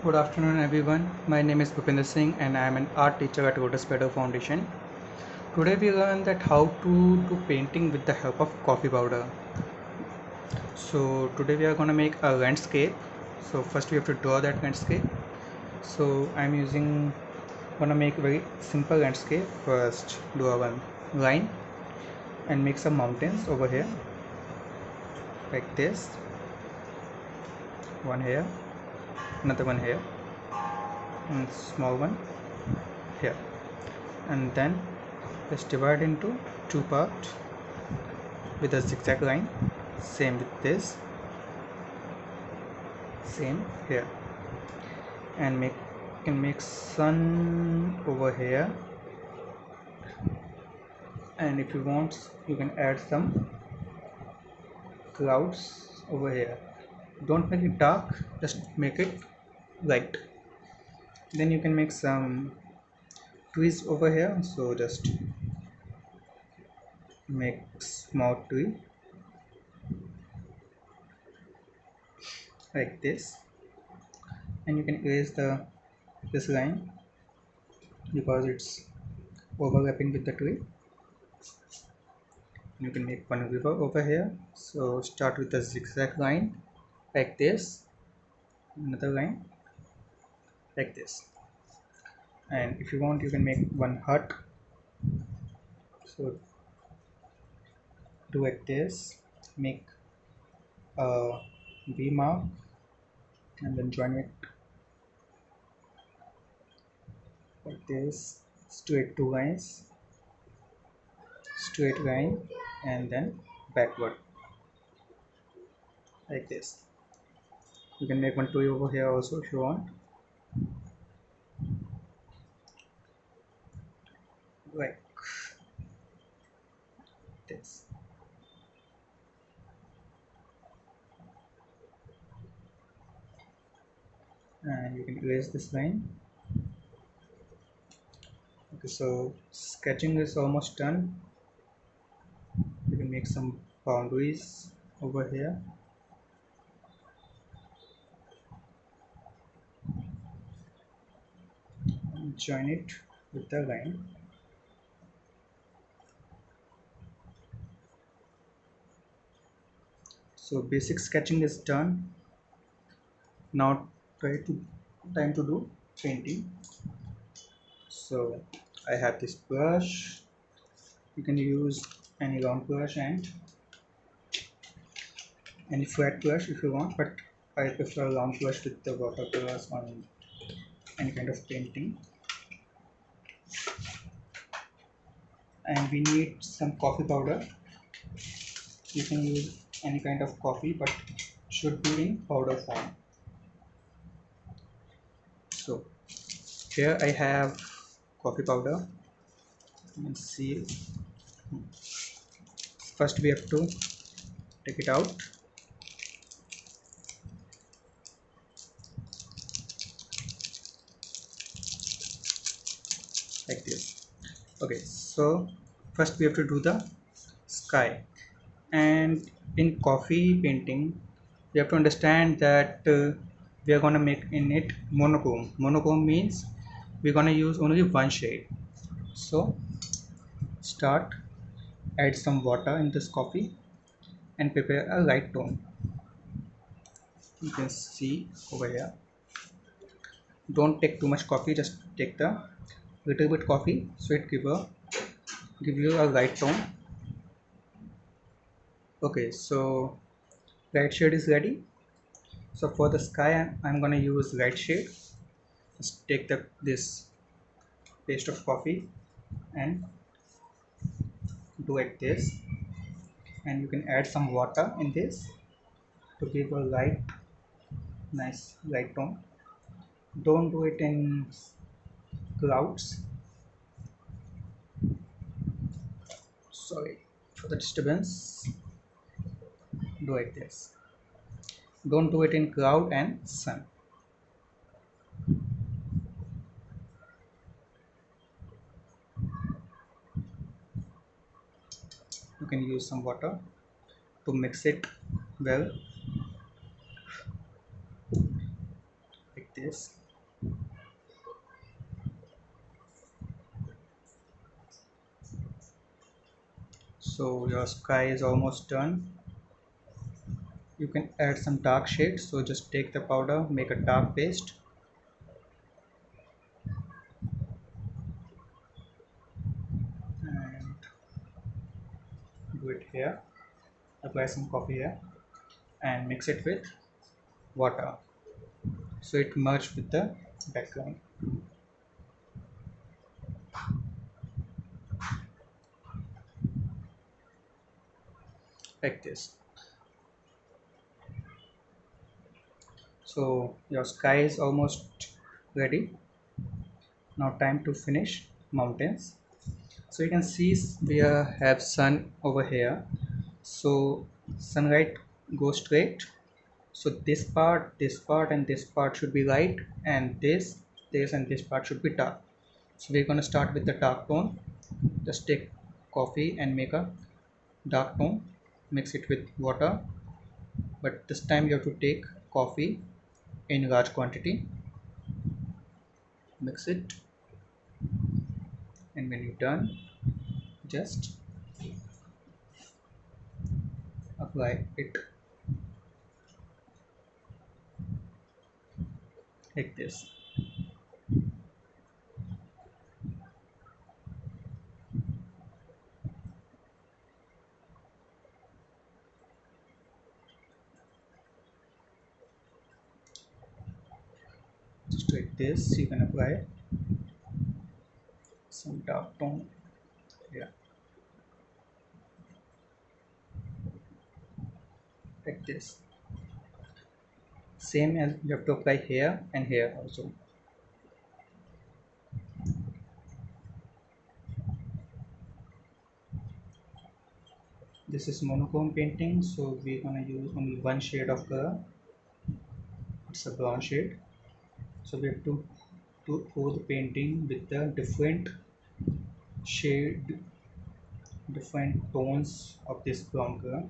Good afternoon, everyone. My name is Bhupinder Singh, and I am an art teacher at Lotus Petal Foundation. Today, we learn that how to do painting with the help of coffee powder. So, today we are going to make a landscape. So, first we have to draw that landscape. So, I'm gonna make a very simple landscape. First, do a one line and make some mountains over here, like this. One here, another one here, and small one here, and then just divide into two parts with a zigzag line. Same with this, same here, and make sun over here. And if you want, you can add some clouds over here. Don't make it dark, just make it light. Then you can make some trees over here, so just make small tree like this, and you can erase this line because it's overlapping with the tree. You can make one river over here, so start with a zigzag line like this, another line like this, and if you want you can make one hut, so do like this, make a V mark and then join it like this, straight two lines, straight line, and then backward like this. You can make one tree over here also if you want, like this. And you can erase this line. Okay, so sketching is almost done. You can make some boundaries over here, and join it with the line. So basic sketching is done. Now try to time to do painting. So I have this brush. You can use any round brush and any flat brush if you want, but I prefer round brush with the watercolors on any kind of painting. And we need some coffee powder. You can use any kind of coffee, but should be in powder form. So here I have coffee powder. You can see, first we have to take it out. Like this. Okay, so first we have to do the sky. And in coffee painting we have to understand that we are going to make in it monochrome means we're going to use only one shade. So start, add some water in this coffee and prepare a light tone. You can see over here, don't take too much coffee, just take the little bit coffee so it give you a light tone. Okay, so light shade is ready. So for the sky I'm gonna use light shade. Just take this paste of coffee and do like this, and you can add some water in this to give a nice light tone. Don't do it in clouds, sorry for the disturbance. Do like this, don't do it in cloud and sun. You can use some water to mix it well, like this. So your sky is almost done. You can add some dark shades, so just take the powder, make a dark paste, and do it here. Apply some coffee here and mix it with water, so it merged with the background like this. So your sky is almost ready. Now time to finish mountains. So you can see we have sun over here. So sunlight goes straight. So this part and this part should be light, and this and this part should be dark. So we're gonna start with the dark tone. Just take coffee and make a dark tone. Mix it with water, but this time you have to take coffee in large quantity. Mix it, and when you're done, just apply it like this. Just like this, you can apply some dark tone. Yeah, like this. Same as you have to apply here and here also. This is monochrome painting, so we're gonna use only one shade of color. It's a brown shade. So we have to pour the painting with the different shade, different tones of this brown color,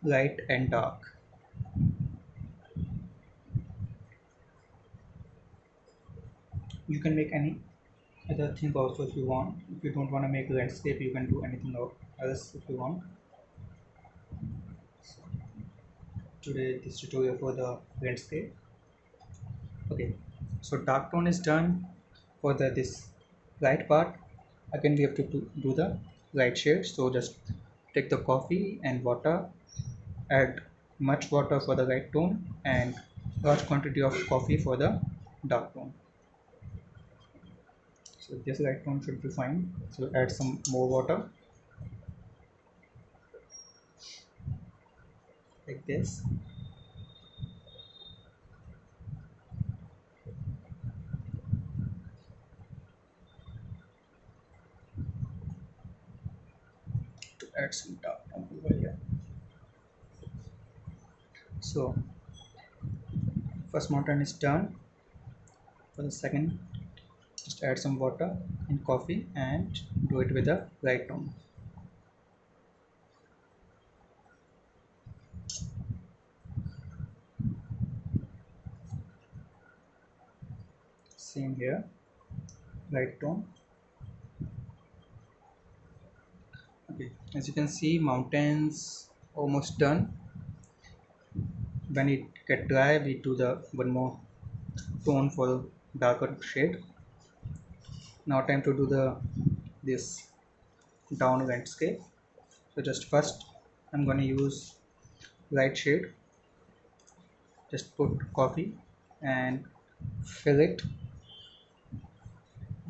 light and dark. You can make any other thing also if you want. If you don't want to make landscape, you can do anything else if you want. Today this tutorial for the landscape. Okay, so dark tone is done. For the this light part, again we have to do the light shade. So just take the coffee and water, add much water for the light tone and large quantity of coffee for the dark tone. So this light tone should be fine, so add some more water like this. To add some dark tone over here. So first mountain is done. For the second, just add some water and coffee and do it with a light tone. Same here, light tone. Okay, as you can see, mountains almost done. When it get dry, we do the one more tone for darker shade. Now time to do the this down landscape. So just first I'm going to use light shade. Just put coffee and fill it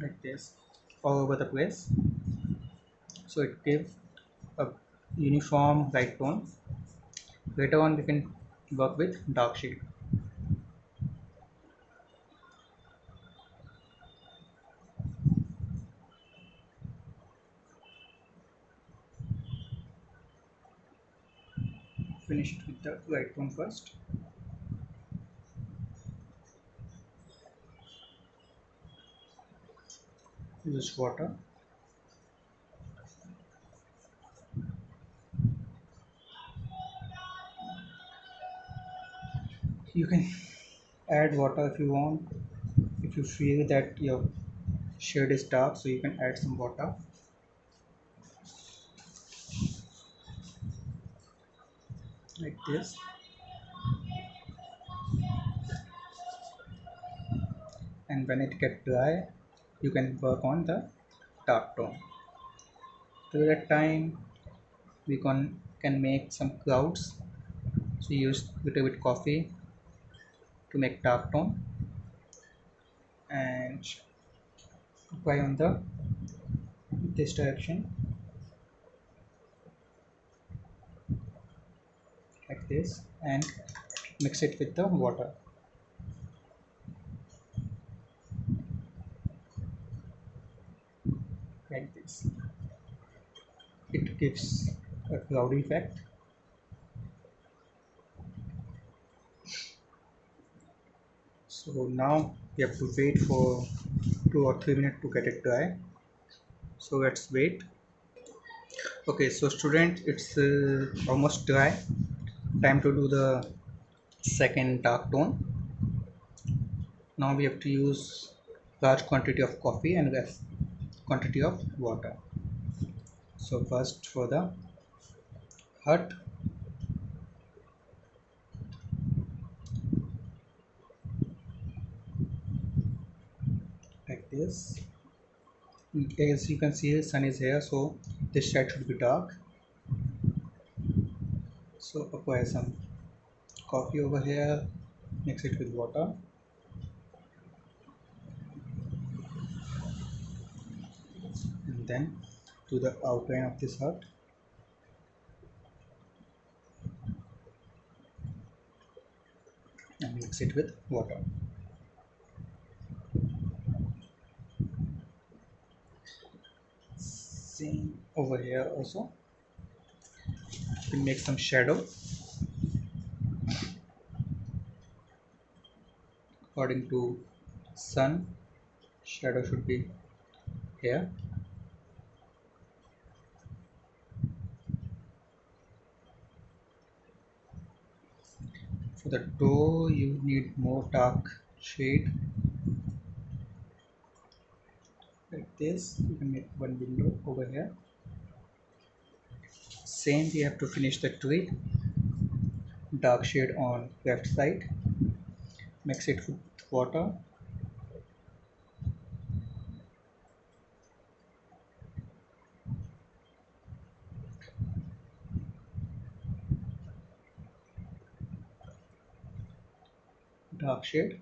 like this all over the place, so it gives a uniform light tone. Later on we can work with dark shade. Finish it with the light tone first. Use water. You can Add water if you want. If you feel that your shade is dark, so you can add some water like this. And when it get dry, you can work on the dark tone. Till that time, we can make some clouds. So use little bit coffee to make dark tone and apply on the this direction like this, and mix it with the water like this. It gives a cloudy effect. So now we have to wait for 2 or 3 minutes to get it dry. So let's wait. Okay, so student, it's almost dry. Time to do the second dark tone. Now we have to use large quantity of coffee and less quantity of water. So first for the hut, like this. As you can see, the sun is here, so this side should be dark. So apply some coffee over here, mix it with water, and then to the outline of this hut, and mix it with water. Same over here also. We make some shadow according to sun. Shadow should be here. For the door, you need more dark shade like this. You can make one window over here. Same, we have to finish the tree. Dark shade on left side. Mix it with water. Dark shade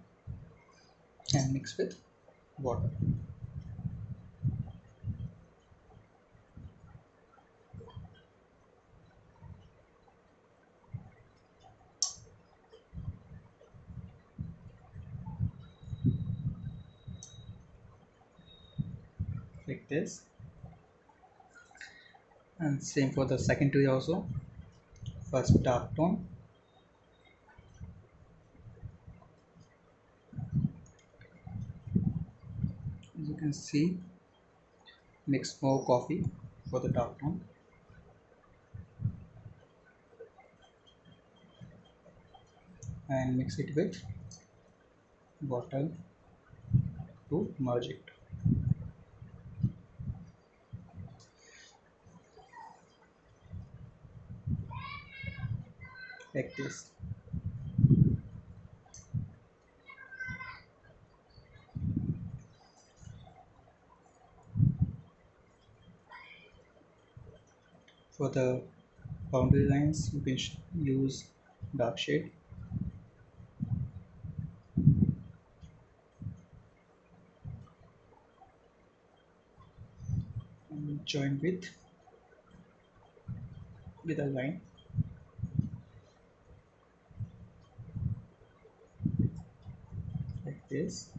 and mix with water like this. And same for the second tree also. First dark tone, as you can see, mix more coffee for the dark tone, and mix it with water to merge it like this. For the boundary lines, you can use dark shade and join with a line like this,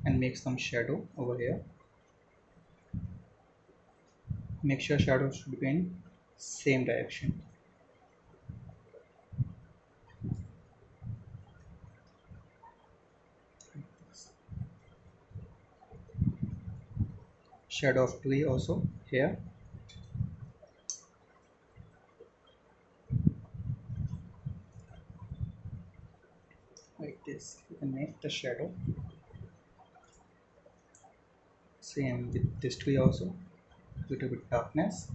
and make some shadow over here. Make sure shadow should be in same direction. Shadow of tree also here. like this. You can make the shadow. Same with this tree also. Little bit darkness.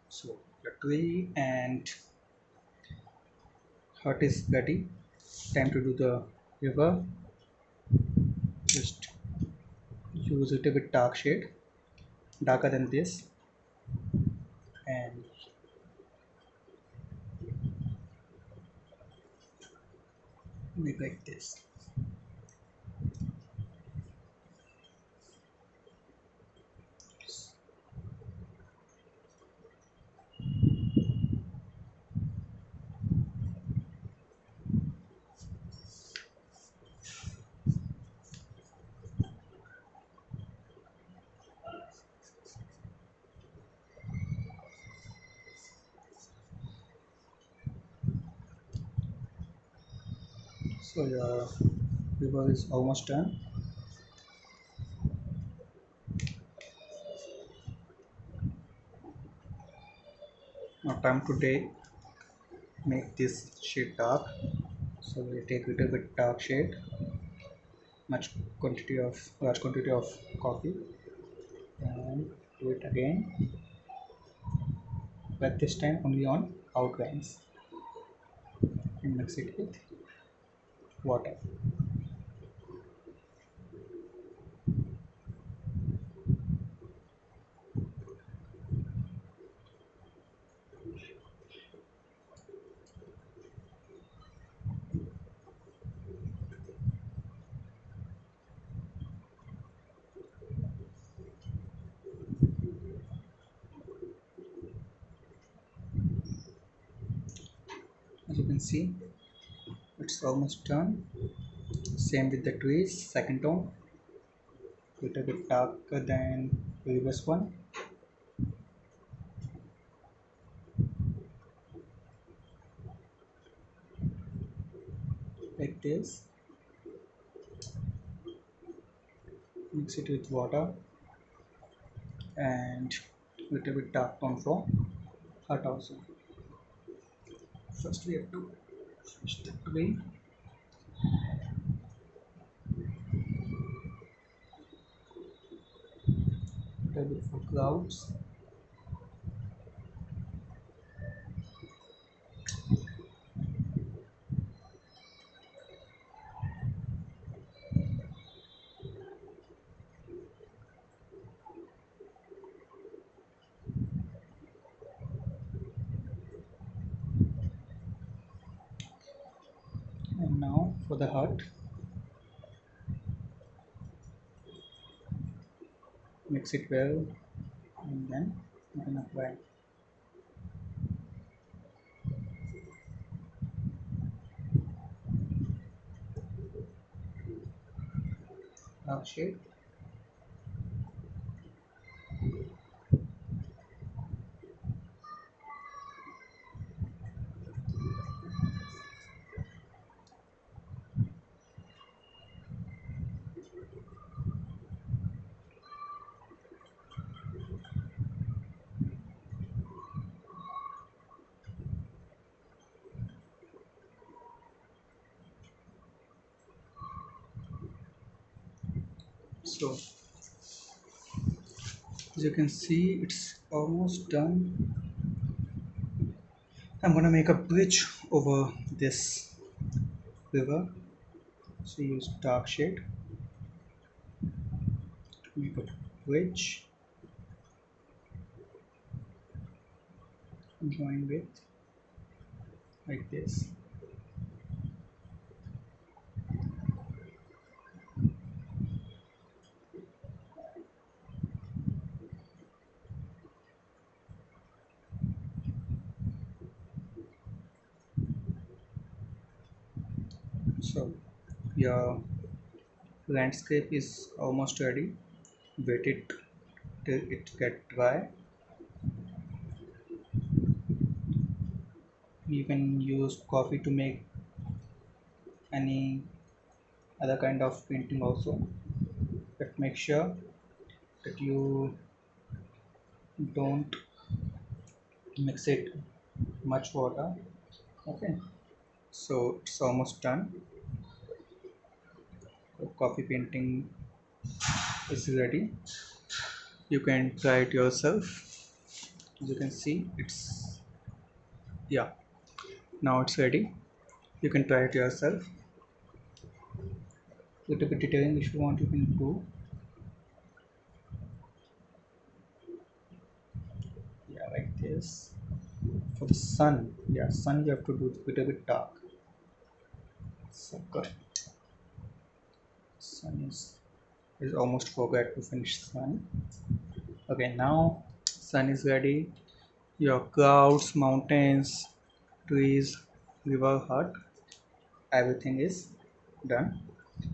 So the tree and hut is ready. Time to do the river. Just use a little bit dark shade, darker than this, and make like this. So your river is almost done. Now time to make this shade dark. So we take a little bit dark shade, large quantity of coffee, and do it again, but this time only on outlines, and mix it with water. As you can see, it's almost done. Same with the trees, second tone, little bit darker than previous one. Like this, mix it with water and little bit dark tone for heart also. First we have to finish the tree. Little bit for clouds. And now for the heart, mix it well and then you can apply dark shade. So as you can see, it's almost done. I'm gonna make a bridge over this river. So use dark shade to make a bridge, join with like this. So your landscape is almost ready. Wait it till it get dry. You can use coffee to make any other kind of painting also. but make sure that you don't mix it much water. Okay, so it's almost done. The coffee painting is ready. You can try it yourself. As you can see, it's, yeah, now it's ready. You can try it yourself. Little bit detailing if you want, you can do. Yeah, like this. For the sun, yeah, sun you have to do a little bit dark. So good. Sun is almost forgot to finish sun. Okay, now sun is ready. Your clouds, mountains, trees, river, hut, everything is done.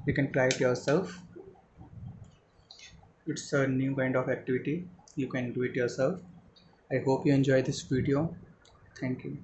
You can try it yourself. It's a new kind of activity. You can do it yourself. I hope you enjoy this video. Thank you.